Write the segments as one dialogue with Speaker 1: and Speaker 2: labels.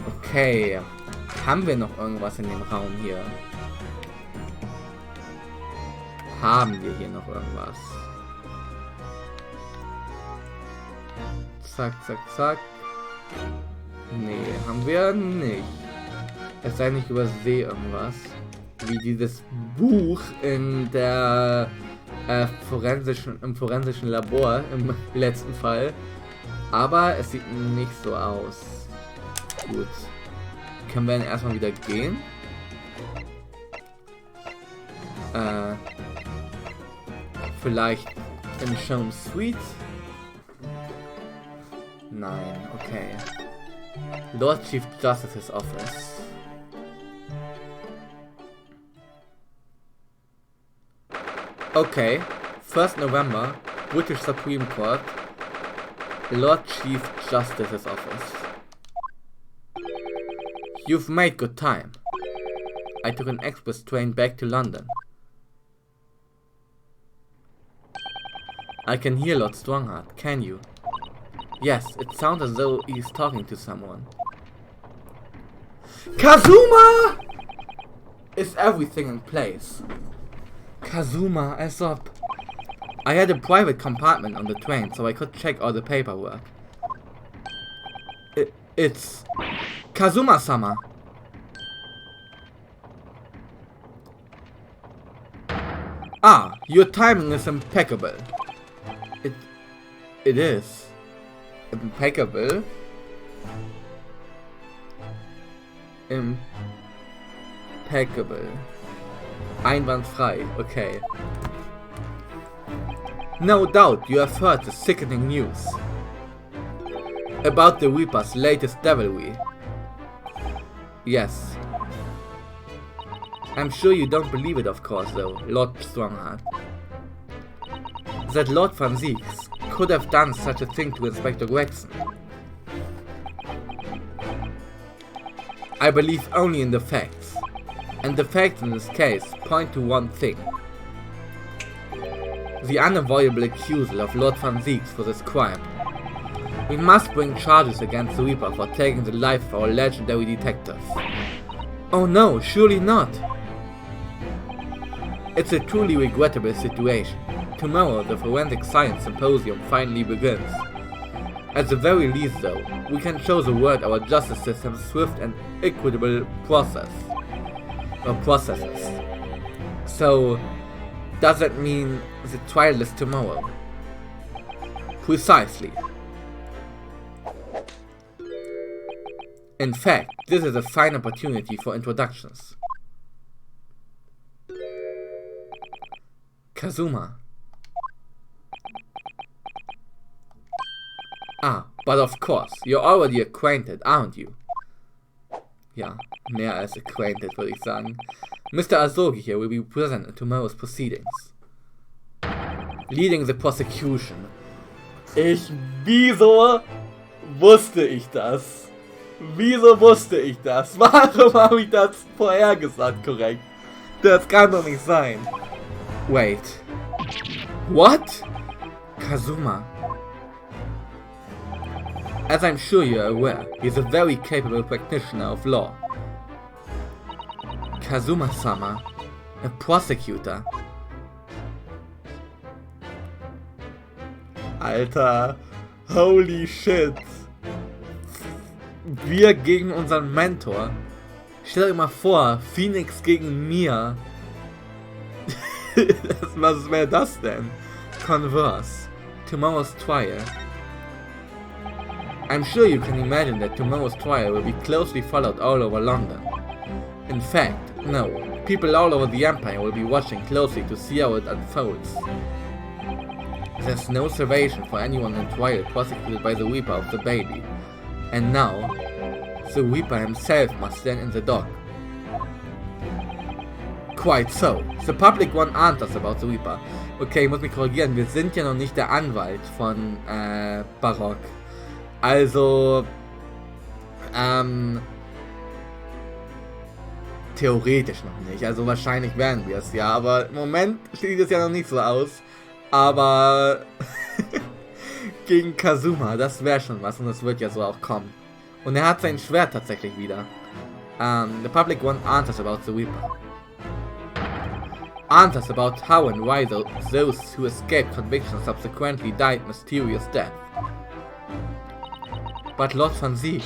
Speaker 1: Okay. Haben wir noch irgendwas in dem Raum hier? Haben wir hier noch irgendwas? Zack, zack, zack. Nee, haben wir nicht. Es sei denn, ich übersehe irgendwas. Wie dieses Buch in der im forensischen Labor im letzten Fall. Aber es sieht nicht so aus. Gut. Können wir dann erstmal wieder gehen? Vielleicht in Shown Suite? Nein, okay. Lord Chief Justice's Office. Okay, 1st November, British Supreme Court, Lord Chief Justice's Office. You've made good time. I took an express train back to London. I can hear Lord Strongheart, can you? Yes, it sounds as though he's talking to someone. Kazuma! Is everything in place? Kazuma, as up. I had a private compartment on the train, so I could check all the paperwork. It's Kazuma-sama. Ah, your timing is impeccable. It is. Impeccable. Impeccable. Einwandfrei, okay. No doubt you have heard the sickening news about the Reaper's latest devilry. Yes. I'm sure you don't believe it, of course, though, Lord Strongheart. That Lord Van Zieks could have done such a thing to Inspector Gregson. I believe only in the facts. And the facts in this case point to one thing. The unavoidable accusal of Lord Van Zieks for this crime. We must bring charges against the Reaper for taking the life of our legendary detective. Oh no, surely not. It's a truly regrettable situation. Tomorrow the Forensic Science Symposium finally begins. At the very least though, we can show the world our justice system's swift and equitable processes. So, does that mean the trial is tomorrow? Precisely. In fact, this is a fine opportunity for introductions. Kazuma. Ah, but of course, you're already acquainted, aren't you? Ja, mehr als acquainted, würde ich sagen. Mr. Asogi here will be present at tomorrow's proceedings. Leading the prosecution. Wieso wusste ich das? Wieso wusste ich das? Warum habe ich das vorhergesagt, korrekt? Das kann doch nicht sein. Wait. What? Kazuma. As I'm sure you're aware, he's a very capable practitioner of law. Kazuma-sama, a prosecutor. Alter, holy shit. Wir gegen unseren Mentor. Stell dir mal vor, Phoenix gegen mir. Was wäre das denn? Converse. Tomorrow's trial. I'm sure you can imagine that tomorrow's trial will be closely followed all over London. In fact, no, people all over the Empire will be watching closely to see how it unfolds. There's no salvation for anyone in trial prosecuted by the Reaper of the Bailey. And now, the Reaper himself must stand in the dock. Quite so. The public want answers about the Reaper. Okay, ich muss mich korrigieren, wir sind ja noch nicht der Anwalt von Barock. Also, theoretisch noch nicht. Also wahrscheinlich werden wir es ja, aber im Moment sieht es ja noch nicht so aus. Aber gegen Kazuma, das wäre schon was und es wird ja so auch kommen. Und er hat sein Schwert tatsächlich wieder. The public want answers about the Reaper. Answers about how and why those who escaped conviction subsequently died mysterious deaths. But Lord Van Zieks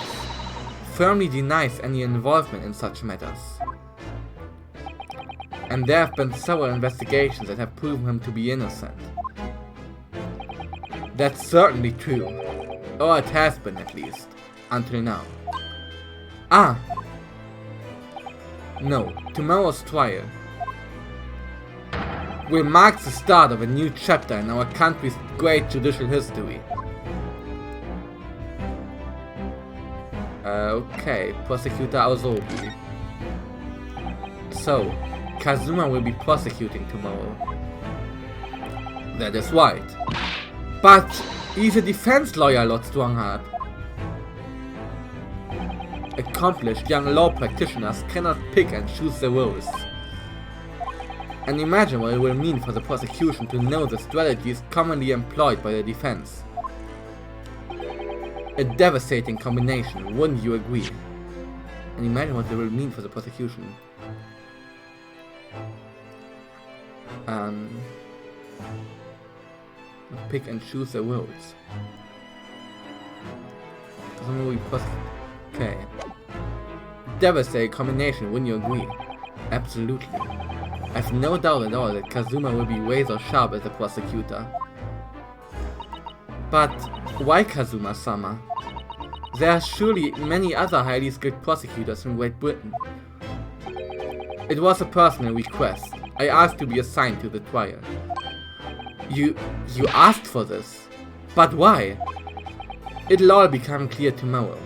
Speaker 1: firmly denies any involvement in such matters. And there have been several investigations that have proven him to be innocent. That's certainly true. Or it has been, at least. Until now. No, tomorrow's trial will mark the start of a new chapter in our country's great judicial history. Okay, Prosecutor Aozobi. So, Kazuma will be prosecuting tomorrow. That is right. But he's a defense lawyer, Lord Strongheart. Accomplished young law practitioners cannot pick and choose their roles. And imagine what it will mean for the prosecution to know the strategies commonly employed by the defense. A devastating combination, wouldn't you agree? And imagine what it will mean for the prosecution. Pick and choose their roles. Okay. Devastating combination, wouldn't you agree? Absolutely. I've no doubt at all that Kazuma will be razor sharp as a prosecutor. But why Kazuma-sama? There are surely many other highly skilled prosecutors in Great Britain. It was a personal request. I asked to be assigned to the trial. You asked for this? But why? It'll all become clear tomorrow.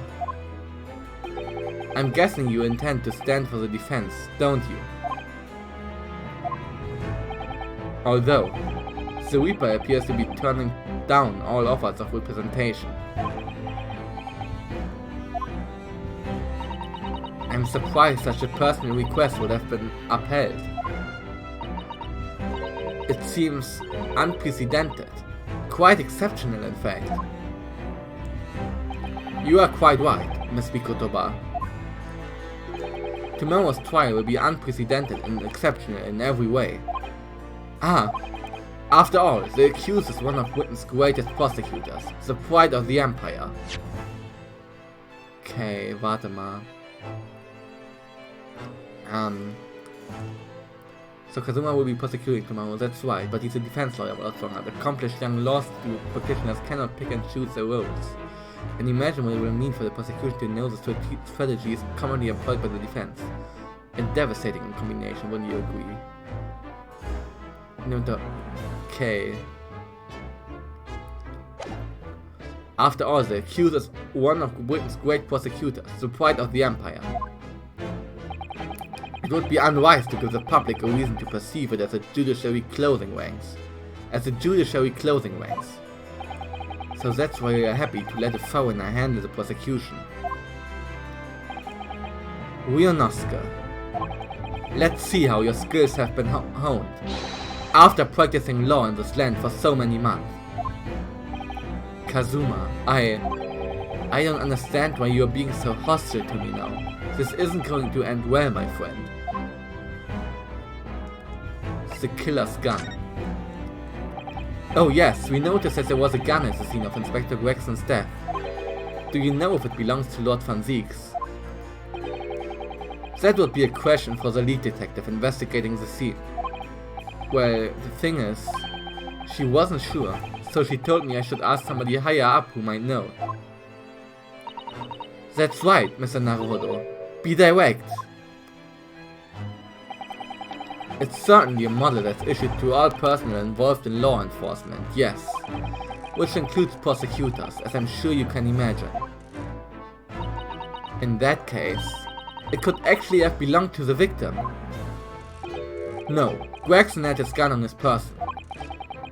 Speaker 1: I'm guessing you intend to stand for the defense, don't you? Although, the Reaper appears to be turning down all offers of representation. I'm surprised such a personal request would have been upheld. It seems unprecedented, quite exceptional in fact. You are quite right, Miss Bikotoba. Tomorrow's trial will be unprecedented and exceptional in every way. After all, the accused is one of Britain's greatest prosecutors, the pride of the Empire. Okay, warte mal. So Kazuma will be prosecuting tomorrow, that's right, but he's a defense lawyer also not. Accomplished young law practitioners cannot pick and choose their roles. And imagine what it will mean for the prosecution to know the strategies commonly employed by the defense. A devastating combination, wouldn't you agree? Okay. After all, the accused is one of Britain's great prosecutors, the pride of the Empire. It would be unwise to give the public a reason to perceive it as a judiciary clothing ranks. So that's why we are happy to let a foreigner handle the prosecution. Ryonosuke, let's see how your skills have been honed, after practicing law in this land for so many months. Kazuma, I don't understand why you are being so hostile to me now. This isn't going to end well, my friend. The killer's gun. Oh yes, we noticed that there was a gun at the scene of Inspector Gregson's death. Do you know if it belongs to Lord Van Zieks? That would be a question for the lead detective investigating the scene. Well, the thing is, she wasn't sure, so she told me I should ask somebody higher up who might know. That's right, Mr. Naruhodo. Be direct. It's certainly a model that's issued to all personnel involved in law enforcement, yes. Which includes prosecutors, as I'm sure you can imagine. In that case, it could actually have belonged to the victim. No, Gregson had his gun on his person.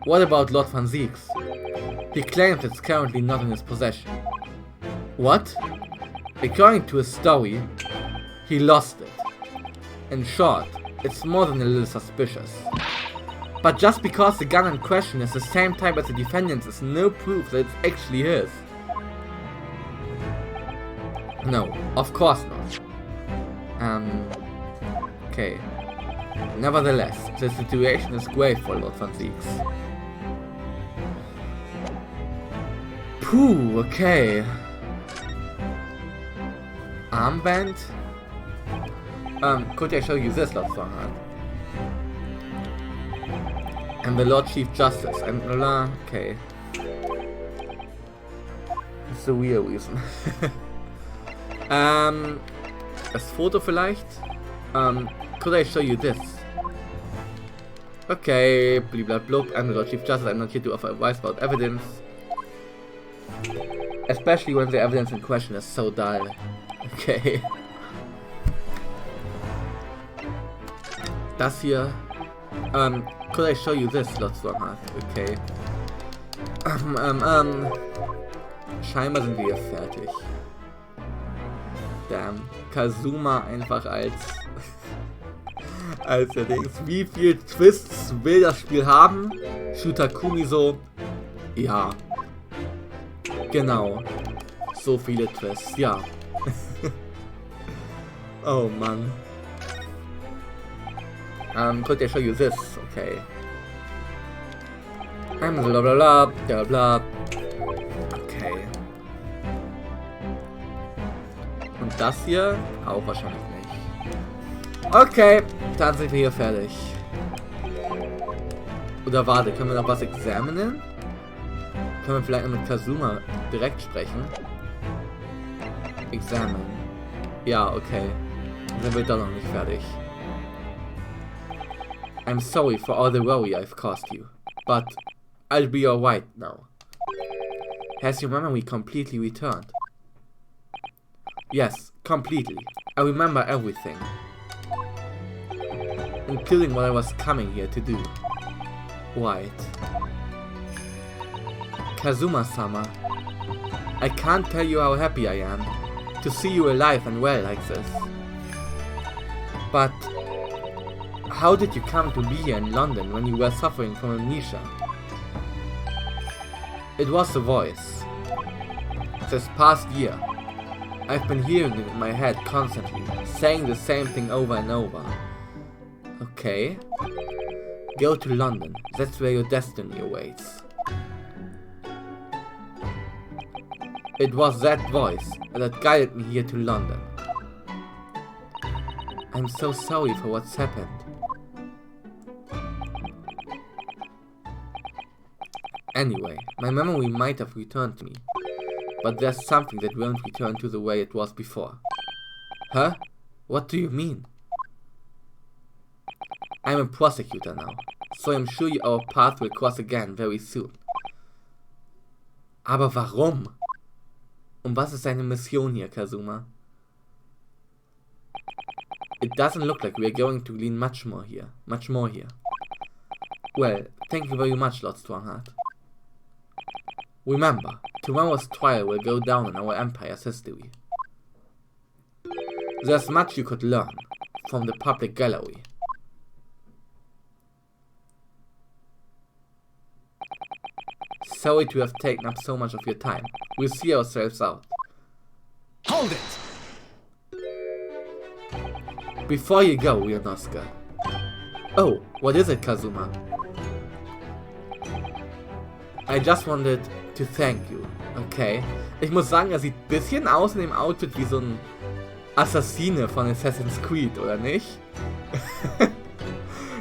Speaker 1: What about Lord Van Zieks? He claims it's currently not in his possession. What? According to his story, he lost it. In short, it's more than a little suspicious. But just because the gun in question is the same type as the defendant's is no proof that it's actually his. No, of course not. Okay. Nevertheless, the situation is grave for Lord von Zieks. Phew, okay. Armband? Could I show you this, Lord von Hart? And the Lord Chief Justice, and blah, okay. It's a weird reason. Das Foto vielleicht? Could I show you this? Okay, blub. I'm the Lord Chief Justice. I'm not here to offer advice about evidence. Especially when the evidence in question is so dull. Okay. Das hier. Could I show you this, Lord Stormheart? Okay. Scheinbar sind wir hier fertig. Damn. Kazuma einfach als der Dings. Wie viel Twists will das Spiel haben? Shutakumi so. Ja. Genau. So viele Twists, ja. Oh Mann. Could I show you this? Okay. Bla. Okay. Und das hier auch wahrscheinlich nicht. Okay, dann sind wir hier fertig. Oder warte, können wir noch was examinen? Können wir vielleicht noch mit Kazuma direkt sprechen? Examine. Ja, okay. Dann sind wir doch noch nicht fertig. I'm sorry for all the worry I've caused you, but I'll be alright now. Has your memory completely returned? Yes, completely. I remember everything. Including what I was coming here to do. Right. Kazuma-sama, I can't tell you how happy I am to see you alive and well like this. But how did you come to be here in London when you were suffering from amnesia? It was a voice. This past year, I've been hearing it in my head constantly, saying the same thing over and over. Okay. Go to London, that's where your destiny awaits. It was that voice that guided me here to London. I'm so sorry for what's happened. Anyway, my memory might have returned to me, but there's something that won't return to the way it was before. Huh? What do you mean? I'm a prosecutor now, so I'm sure our path will cross again very soon. Aber warum? Was ist deine Mission hier, Kazuma? It doesn't look like we're going to glean much more here. Well, thank you very much, Lord Strongheart. Remember, tomorrow's trial will go down in our empire's history. There's much you could learn from the public gallery. Sorry to have taken up so much of your time. We'll see ourselves out.
Speaker 2: Hold it!
Speaker 1: Before you go, Ryunosuke. Oh, what is it, Kazuma? I just wanted to thank you. Okay. Ich muss sagen, er sieht ein bisschen aus in dem Outfit wie so ein Assassine von Assassin's Creed, oder nicht?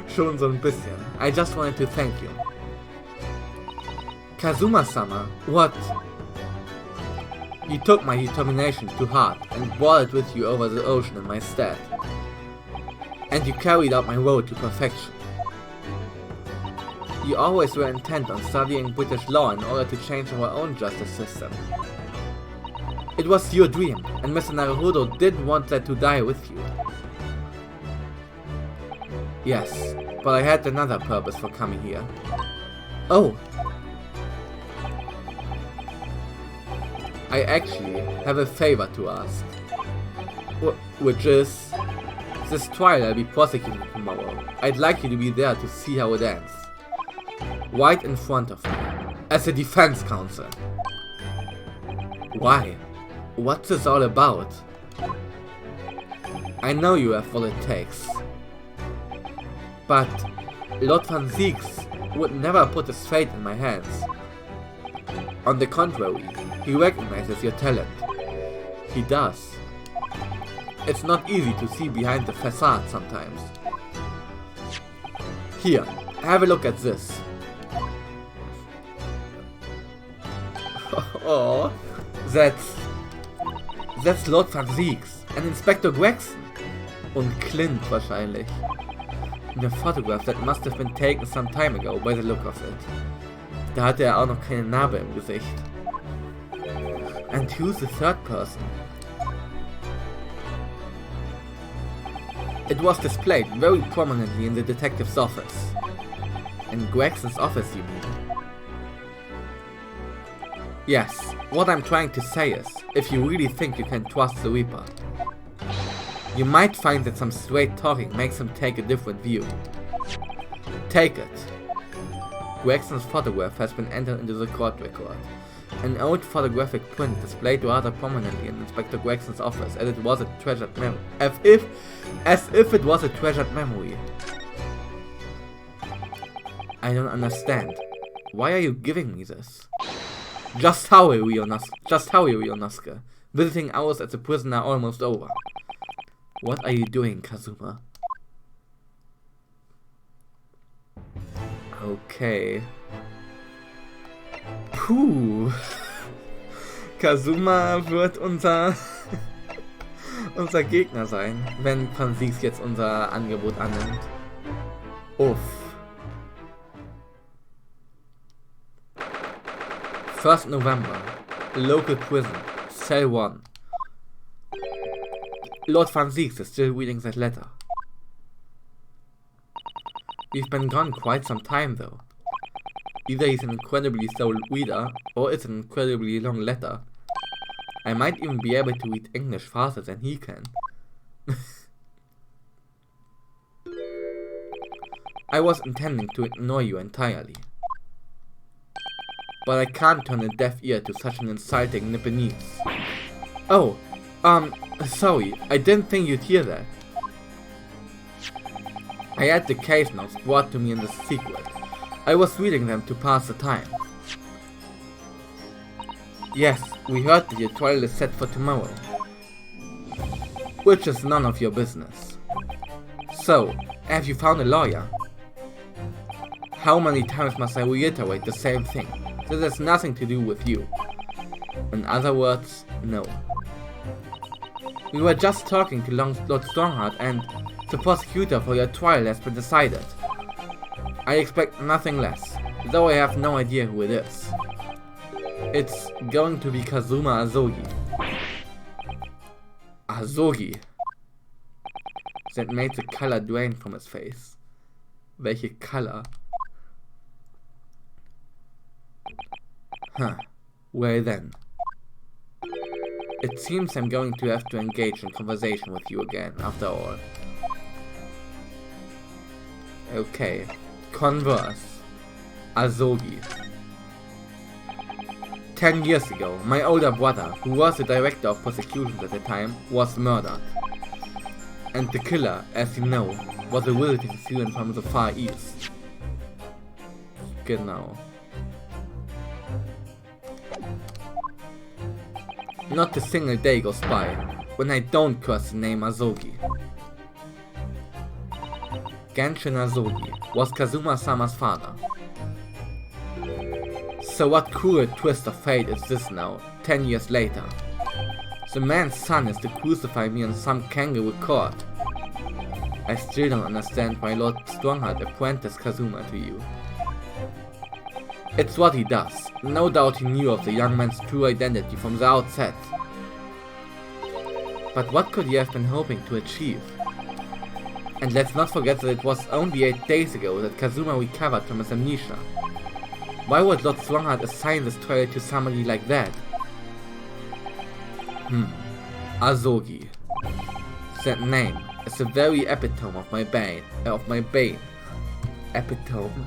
Speaker 1: Schon so ein bisschen. I just wanted to thank you. Kazuma-sama, what? You took my determination to heart and brought it with you over the ocean in my stead. And you carried out my road to perfection. You always were intent on studying British law in order to change our own justice system. It was your dream, and Mr. Naruhodo didn't want that to die with you. Yes, but I had another purpose for coming here. Oh! I actually have a favor to ask. Which is... this trial I'll be prosecuting tomorrow. I'd like you to be there to see how it ends. Right in front of me. As a defense counsel. Why? What's this all about? I know you have what it takes. But Lord Van Zieks would never put his fate in my hands. On the contrary, he recognizes your talent. He does. It's not easy to see behind the facade sometimes. Here, have a look at this. Oh, that's Lord Van Zieks and Inspector Gregson. Und Clint wahrscheinlich. In a photograph that must have been taken some time ago by the look of it. Da hatte er auch noch keine Narbe im Gesicht. And who's the third person? It was displayed very prominently in the detective's office. In Gregson's office, you mean? Yes, what I'm trying to say is, if you really think you can trust the Reaper, you might find that some straight talking makes him take a different view. Take it. Gregson's photograph has been entered into the court record. An old photographic print displayed rather prominently in Inspector Gregson's office, as it was a treasured memory. As if it was a treasured memory. I don't understand. Why are you giving me this? Just how, Ryonosuke. Visiting hours at the prison are almost over. What are you doing, Kazuma? Okay. Puh. Kazuma wird unser Gegner sein, wenn Van Zieks jetzt unser Angebot annimmt. Uff. 1st November. Local prison. Cell 1. Lord Van Zieks is still reading that letter. We've been gone quite some time though. Either he's an incredibly slow reader, or it's an incredibly long letter. I might even be able to read English faster than he can. I was intending to ignore you entirely. But I can't turn a deaf ear to such an insulting Nipponese. Oh, sorry, I didn't think you'd hear that. I had the case notes brought to me in the secret. I was reading them to pass the time. Yes, we heard that your trial is set for tomorrow. Which is none of your business. So, have you found a lawyer? How many times must I reiterate the same thing? This has nothing to do with you. In other words, no. We were just talking to Lord Strongheart and the prosecutor for your trial has been decided. I expect nothing less, though I have no idea who it is. It's going to be Kazuma Azogi. Azogi? That made the color drain from his face. Welche color? Huh. Well then. It seems I'm going to have to engage in conversation with you again, after all. Okay. Converse. Azogi. 10 years ago, my older brother, who was the director of prosecutions at the time, was murdered. And the killer, as you know, was a visiting student from the Far East. Genau. Not a single day goes by when I don't curse the name Azogi. Genshin Azogi was Kazuma-sama's father. So what cruel twist of fate is this now, 10 years later? The man's son is to crucify me in some kangaroo court. I still don't understand why Lord Strongheart apprenticed Kazuma to you. It's what he does. No doubt he knew of the young man's true identity from the outset. But what could he have been hoping to achieve? And let's not forget that it was only 8 days ago that Kazuma recovered from his amnesia. Why would Lord Strongheart assign this trial to somebody like that? Azogi. That name is the very epitome of my bane. Epitome.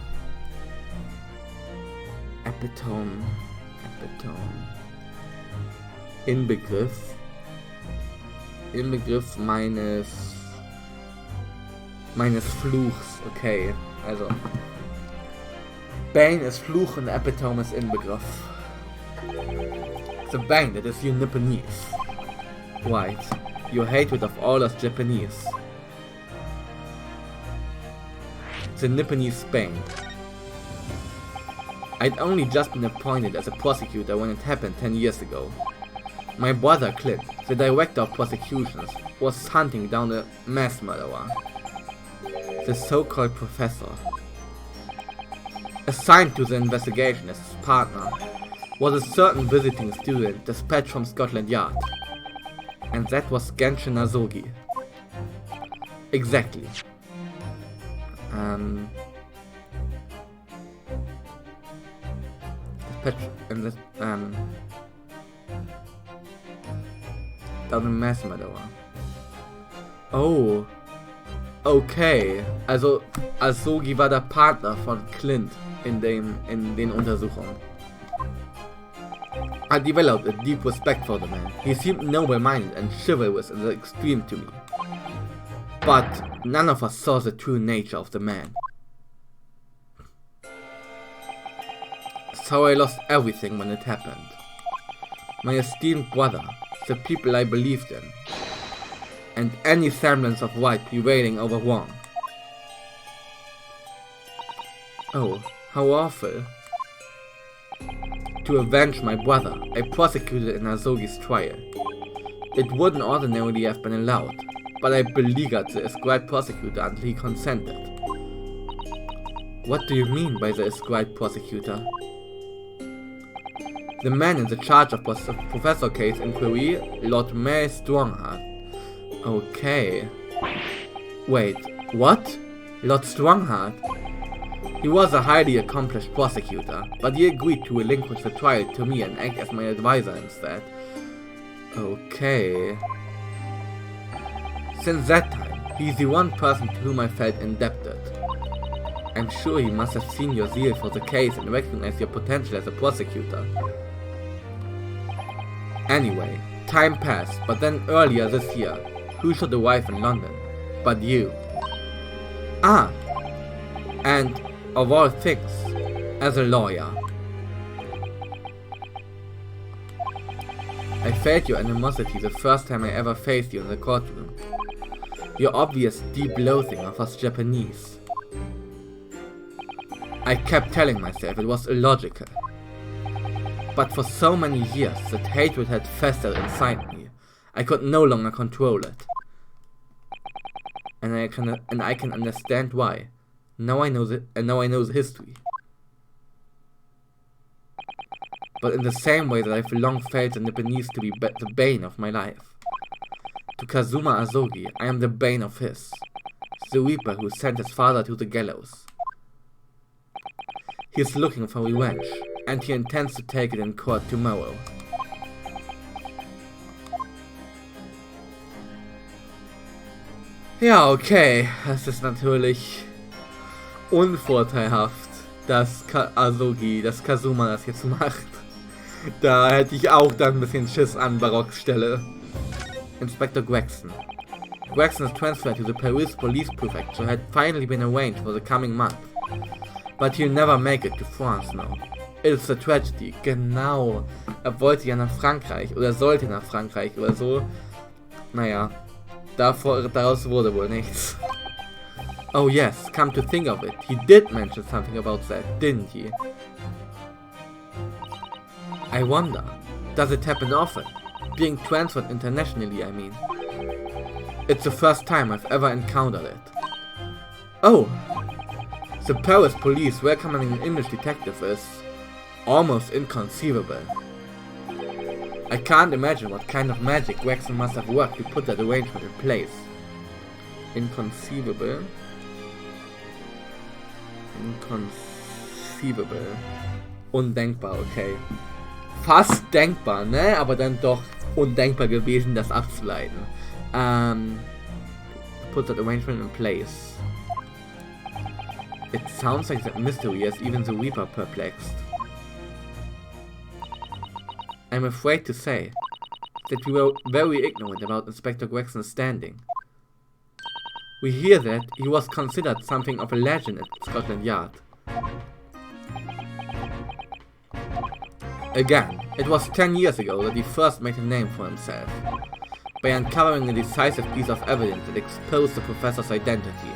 Speaker 1: Inbegriff meines Fluchs. Okay, also Bane ist Fluch und Epitome ist Inbegriff. The Bane, that is you Nipponese. Right. Your hatred of all us Japanese. The Nipponese Bane. I'd only just been appointed as a prosecutor when it happened 10 years ago. My brother Clint, the director of prosecutions, was hunting down a mass murderer. The so-called professor. Assigned to the investigation as his partner was a certain visiting student dispatched from Scotland Yard. And that was Genshin Azogi. Exactly. Down a mass murderer. Oh. Okay. Also Azogi war der Partner von Clint in den Untersuchungen. I developed a deep respect for the man. He seemed noble-minded and chivalrous in the extreme to me. But none of us saw the true nature of the man. So I lost everything when it happened. My esteemed brother, the people I believed in, and any semblance of right prevailing over wrong. Oh, how awful. To avenge my brother, I prosecuted in Azogi's trial. It wouldn't ordinarily have been allowed, but I beleaguered the ascribed prosecutor until he consented. What do you mean by the ascribed prosecutor? The man in the charge of Professor Case inquiry, Lord Mayor Strongheart. Okay. Wait, what? Lord Strongheart? He was a highly accomplished prosecutor, but he agreed to relinquish the trial to me and act as my advisor instead. Okay. Since that time, he's the one person to whom I felt indebted. I'm sure he must have seen your zeal for the case and recognized your potential as a prosecutor. Anyway, time passed, but then earlier this year, who should arrive in London but you? Ah! And, of all things, as a lawyer. I felt your animosity the first time I ever faced you in the courtroom. Your obvious deep loathing of us Japanese. I kept telling myself it was illogical. But for so many years that hatred had festered inside me, I could no longer control it. And I can understand why. Now I know the history. But in the same way that I've long felt the Nipponese to be the bane of my life. To Kazuma Azogi, I am the bane of his. The Reaper who sent his father to the gallows. He is looking for revenge, and he intends to take it in court tomorrow. Ja, okay, es ist natürlich unvorteilhaft, dass Kazuma das jetzt macht. Da hätte ich auch dann ein bisschen Schiss an Barocks Stelle. Inspector Gregson. Gregson's transfer to the Paris Police Prefecture had finally been arranged for the coming month. But he'll never make it to France now. It's a tragedy. Genau. Er wollte ja nach Frankreich oder sollte nach Frankreich oder so. Naja, daraus wurde wohl nichts. Oh yes, come to think of it, he did mention something about that, didn't he? I wonder, does it happen often? Being transferred internationally, I mean. It's the first time I've ever encountered it. Oh! The Paris police welcoming an English detective is almost inconceivable. I can't imagine what kind of magic Gregson must have worked to put that arrangement in place. Inconceivable. Undenkbar, okay. Fast denkbar, ne? Aber dann doch undenkbar gewesen, das abzuleiten. Put that arrangement in place. It sounds like that mystery has even the Reaper perplexed. I'm afraid to say, that we were very ignorant about Inspector Gregson's standing. We hear that he was considered something of a legend at Scotland Yard. Again, it was 10 years ago that he first made a name for himself, by uncovering a decisive piece of evidence that exposed the professor's identity.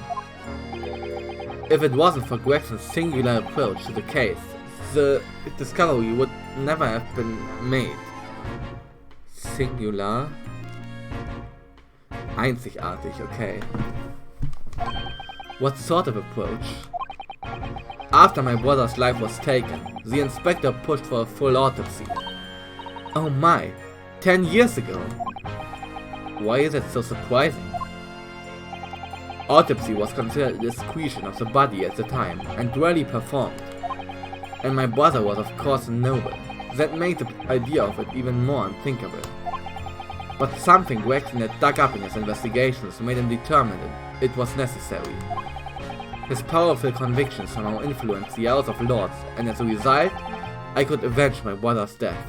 Speaker 1: If it wasn't for Gregson's singular approach to the case, the discovery would never have been made. Singular. Einzigartig, okay. What sort of approach? After my brother's life was taken, the inspector pushed for a full autopsy. Oh my, 10 years ago? Why is it so surprising? Autopsy was considered a discretion of the body at the time, and rarely performed. And my brother was of course a noble. That made the idea of it even more unthinkable. But something Gregson had dug up in his investigations made him determine it was necessary. His powerful convictions somehow influenced the House of Lords, and as a result, I could avenge my brother's death.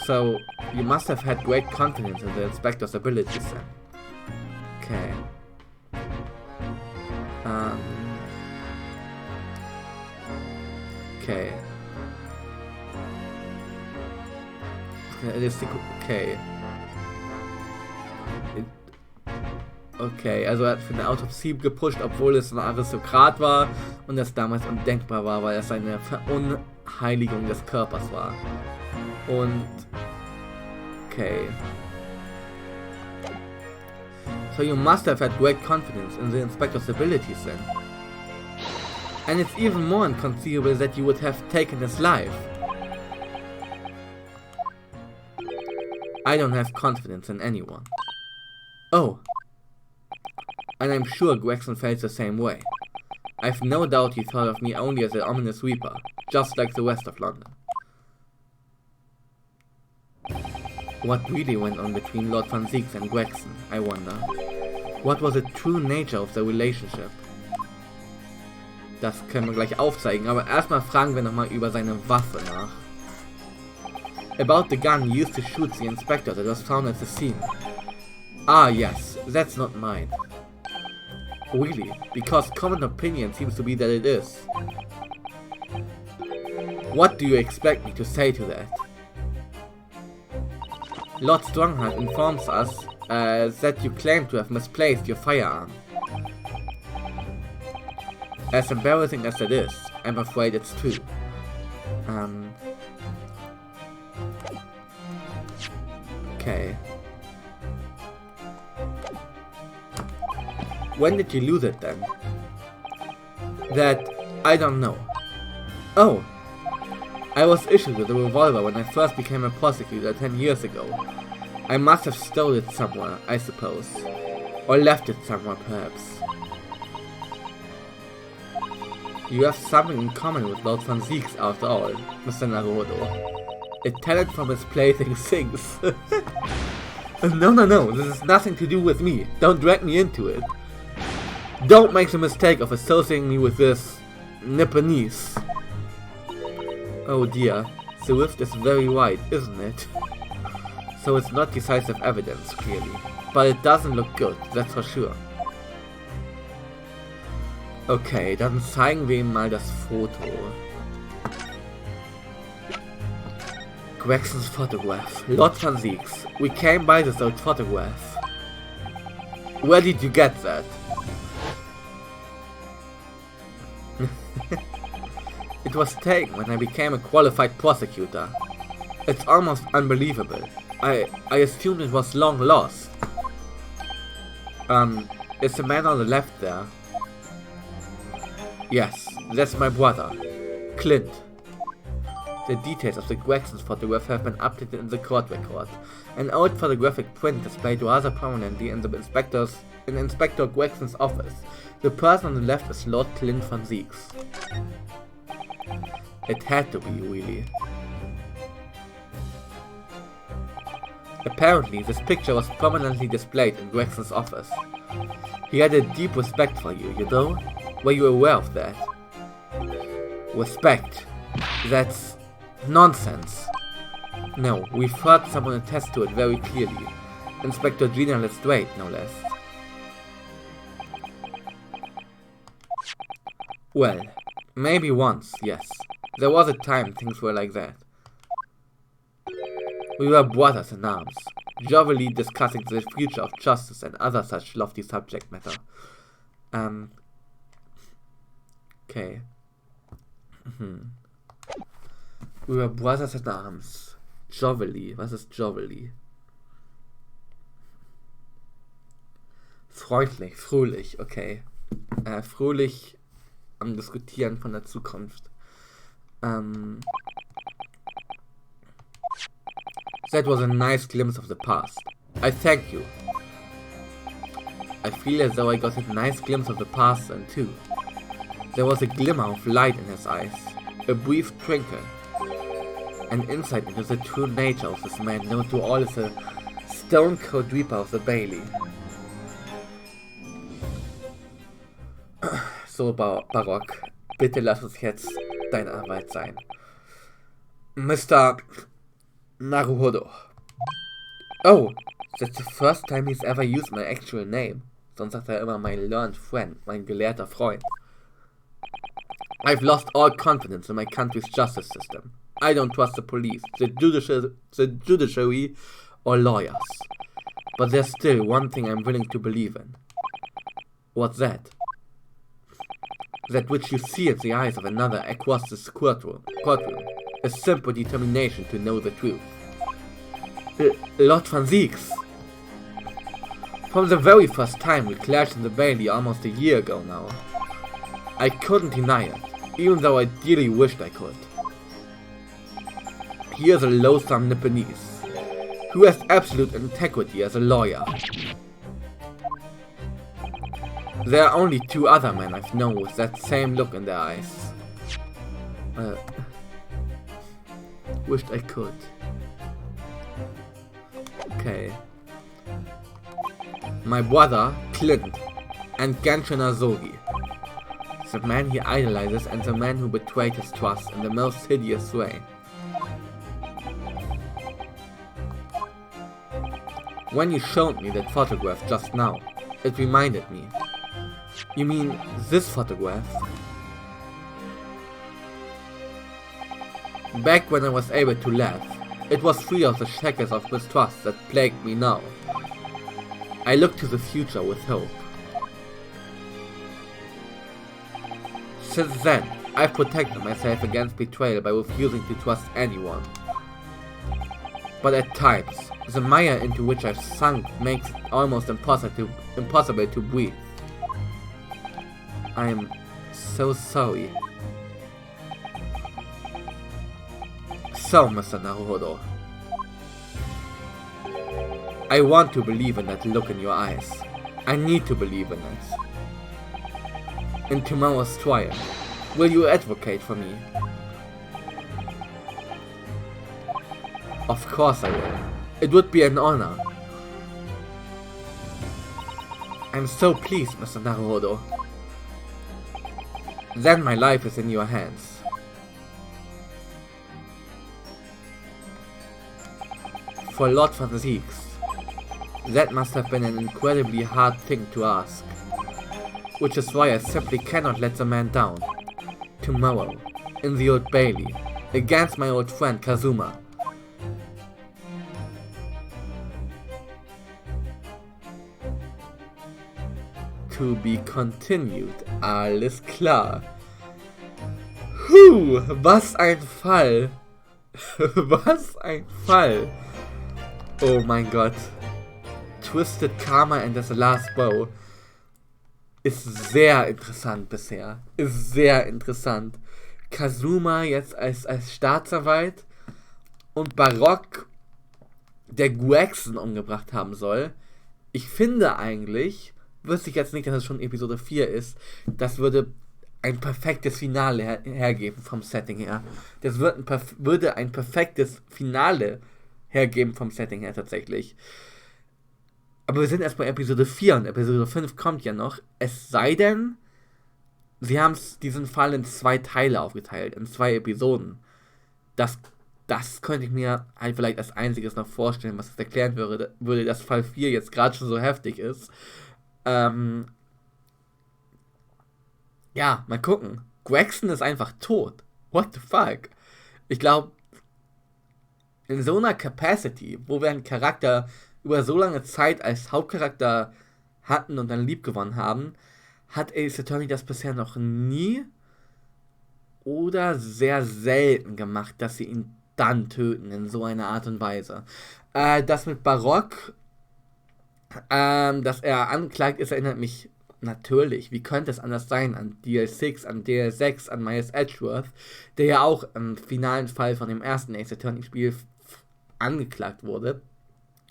Speaker 1: So, you must have had great confidence in the inspector's abilities then. Okay. Okay. Okay. Okay, also er hat für eine Autopsie gepusht, obwohl es ein Aristokrat war und das damals undenkbar war, weil es eine Verunheiligung des Körpers war. Und... Okay. So you must have had great confidence in the inspector's abilities then. And it's even more inconceivable that you would have taken his life. I don't have confidence in anyone. Oh. And I'm sure Gregson felt the same way. I've no doubt he thought of me only as an ominous reaper, just like the rest of London. What really went on between Lord Van Zieks and Gregson, I wonder? What was the true nature of the relationship? Das können wir gleich aufzeigen, aber erstmal fragen wir nochmal über seine Waffe nach. About the gun used to shoot the inspector that was found at the scene. Ah yes, that's not mine. Really, because common opinion seems to be that it is. What do you expect me to say to that? Lord Strongheart informs us that you claim to have misplaced your firearm. As embarrassing as it is, I'm afraid it's true. Okay. When did you lose it then? That... I don't know. Oh! I was issued with a revolver when I first became a prosecutor 10 years ago. I must have stole it somewhere, I suppose. Or left it somewhere, perhaps. You have something in common with Lord Van Zieks after all, Mr. Naruto. A talent for misplacing things. No, this has nothing to do with me. Don't drag me into it. Don't make the mistake of associating me with this Nipponese. Oh dear, the rift is very wide, isn't it? So it's not decisive evidence, clearly. But it doesn't look good, that's for sure. Okay, dann zeigen wir ihm mal das Foto. Gregson's photograph. Lord Van Zieks. We came by this old photograph. Where did you get that? It was taken when I became a qualified prosecutor. It's almost unbelievable. I assumed it was long lost. Is the man on the left there? Yes, that's my brother, Clint. The details of the Gregson's photograph have been updated in the court record. An old photographic print displayed rather prominently in Inspector Gregson's office. The person on the left is Lord Clint Van Zieks. It had to be, really. Apparently, this picture was prominently displayed in Gregson's office. He had a deep respect for you, you know? Were you aware of that? Respect? That's nonsense. No, we've heard someone attest to it very clearly. Inspector Gina Lestrade, no less. Well, maybe once, yes. There was a time things were like that. We were brothers in arms, jovially discussing the future of justice and other such lofty subject matter. Okay. We were brothers in arms. Jovially. Was ist jovially? Freundlich, fröhlich, okay. Fröhlich am Diskutieren von der Zukunft. That was a nice glimpse of the past. I thank you. I feel as though I got a nice glimpse of the past then too. There was a glimmer of light in his eyes, a brief twinkle, an insight into the true nature of this man known to all as a stone-cold reaper of the Bailey. So, Barock, bitte lass uns jetzt deine Arbeit sein. Mr. Naruhodo. Oh, that's the first time he's ever used my actual name. Sonst sagt er immer mein learned friend, mein gelehrter Freund. I've lost all confidence in my country's justice system. I don't trust the police, the judiciary, or lawyers. But there's still one thing I'm willing to believe in. What's that? That which you see in the eyes of another across this courtroom. A simple determination to know the truth. Lord Van Zieks. From the very first time we clashed in the Bailey almost a year ago now, I couldn't deny it, even though I dearly wished I could. He is a loathsome Nipponese, who has absolute integrity as a lawyer. There are only two other men I've known with that same look in their eyes. Wished I could. Okay. My brother, Clint, and Genshin Azogi. The man he idolizes and the man who betrayed his trust in the most hideous way. When you showed me that photograph just now, it reminded me. You mean this photograph? Back when I was able to laugh, it was free of the shackles of mistrust that plagued me now. I looked to the future with hope. Since then, I've protected myself against betrayal by refusing to trust anyone. But at times, the mire into which I've sunk makes it almost impossible to breathe. I'm so sorry. So, Mr. Naruhodo, I want to believe in that look in your eyes. I need to believe in it. In tomorrow's trial, will you advocate for me? Of course I will. It would be an honor. I'm so pleased, Mr. Naruhodo. Then my life is in your hands. For Lord Van Zieks, that must have been an incredibly hard thing to ask. Which is why I simply cannot let the man down. Tomorrow, in the Old Bailey, against my old friend Kazuma. To be continued, alles klar. Was ein Fall. Was ein Fall. Oh mein Gott. Twisted Karma and the Last Bow ist sehr interessant bisher. Ist sehr interessant. Kazuma jetzt als Staatsanwalt und Barock, der Gregson umgebracht haben soll. Ich finde eigentlich, wüsste ich jetzt nicht, dass es schon Episode 4 ist, das würde ein perfektes Finale hergeben vom Setting her. Das würde ein perfektes Finale hergeben vom Setting her tatsächlich. Aber wir sind erst bei Episode 4 und Episode 5 kommt ja noch. Es sei denn, sie haben diesen Fall in 2 Teile aufgeteilt, in 2 Episoden. Das das könnte ich mir halt vielleicht als einziges noch vorstellen, was das erklären würde, dass Fall 4 jetzt gerade schon so heftig ist. Ja, mal gucken. Gregson ist einfach tot. What the fuck? Ich glaube, in so einer Capacity, wo wir einen Charakter über so lange Zeit als Hauptcharakter hatten und dann liebgewonnen haben, hat Ace Attorney das bisher noch nie oder sehr selten gemacht, dass sie ihn dann töten in so einer Art und Weise. Das mit Barock, dass er anklagt ist, erinnert mich natürlich, wie könnte es anders sein, an DL6, an DL6, an Miles Edgeworth, der ja auch im finalen Fall von dem ersten Ace Attorney Spiel angeklagt wurde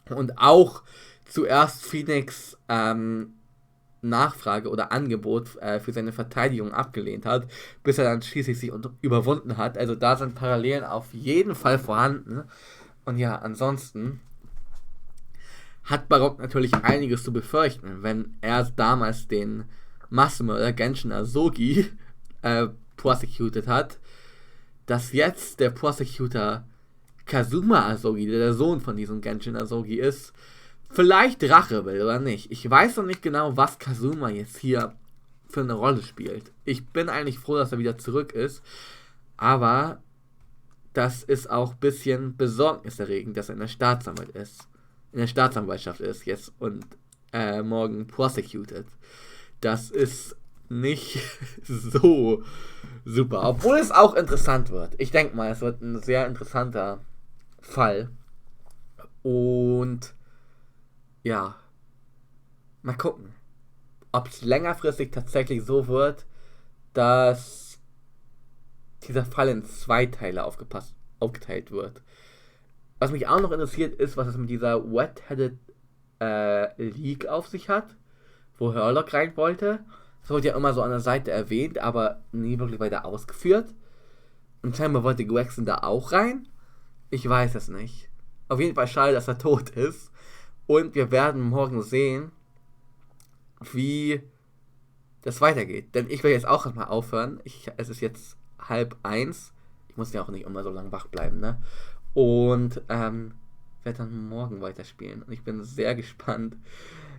Speaker 1: und auch zuerst Phoenix Nachfrage oder Angebot für seine Verteidigung abgelehnt hat, bis er dann schließlich sich überwunden hat. Also da sind Parallelen auf jeden Fall vorhanden. Und ja, ansonsten hat Barock natürlich einiges zu befürchten, wenn er damals den Massenmörder Genshin Asogi prosecuted hat, dass jetzt der Prosecutor Kazuma Asogi, der Sohn von diesem Genshin Asogi ist, vielleicht Rache will oder nicht. Ich weiß noch nicht genau, was Kazuma jetzt hier für eine Rolle spielt. Ich bin eigentlich froh, dass er wieder zurück ist, aber das ist auch ein bisschen besorgniserregend, dass er in der Staatsanwaltschaft ist jetzt und morgen prosecuted. Das ist nicht so super, obwohl es auch interessant wird. Ich denke mal, es wird ein sehr interessanter Fall und ja, mal gucken, ob es längerfristig tatsächlich so wird, dass dieser Fall in 2 Teile aufgeteilt wird. Was mich auch noch interessiert ist, was es mit dieser Wet-Headed League auf sich hat, wo Herlock rein wollte. Das wurde ja immer so an der Seite erwähnt, aber nie wirklich weiter ausgeführt. Und scheinbar wollte Gregson da auch rein. Ich weiß es nicht. Auf jeden Fall schade, dass er tot ist. Und wir werden morgen sehen, wie das weitergeht. Denn ich will jetzt auch mal aufhören. Es ist jetzt 12:30. Ich muss ja auch nicht immer so lange wach bleiben, ne? Und werde dann morgen weiterspielen. Und ich bin sehr gespannt,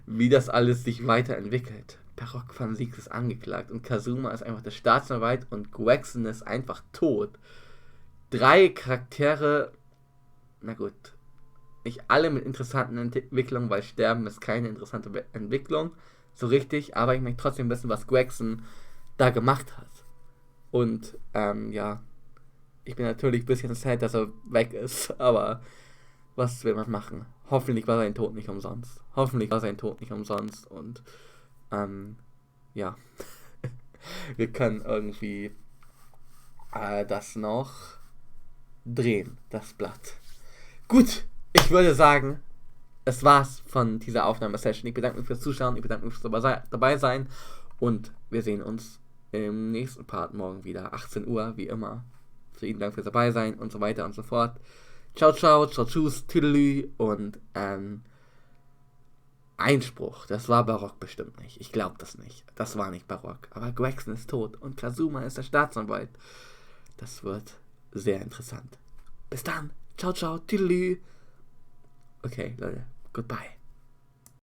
Speaker 1: wie das alles sich weiterentwickelt. Barock van Zieks ist angeklagt und Kazuma ist einfach der Staatsanwalt und Gregson ist einfach tot. 3 Charaktere, na gut, nicht alle mit interessanten Entwicklungen, weil Sterben ist keine interessante Entwicklung, so richtig, aber ich möchte trotzdem wissen, was Gregson da gemacht hat. Und, ja, ich bin natürlich ein bisschen sad, dass er weg ist, aber was will man machen? Hoffentlich war sein Tod nicht umsonst. Und, ja, wir können irgendwie das noch drehen, das Blatt. Gut, ich würde sagen, es war's von dieser Aufnahmesession. Ich bedanke mich fürs Zuschauen, ich bedanke mich fürs dabei sein und wir sehen uns im nächsten Part morgen wieder, 18 Uhr, wie immer. Vielen Dank fürs dabei sein und so weiter und so fort. Ciao, ciao, ciao, tschüss, tüdelü und Einspruch. Das war Barock bestimmt nicht. Ich glaube das nicht. Das war nicht Barock. Aber Gregson ist tot und Kazuma ist der Staatsanwalt. Das wird sehr interessant. Bis dann. Ciao, ciao, tüdelü. Okay, Leute. Goodbye.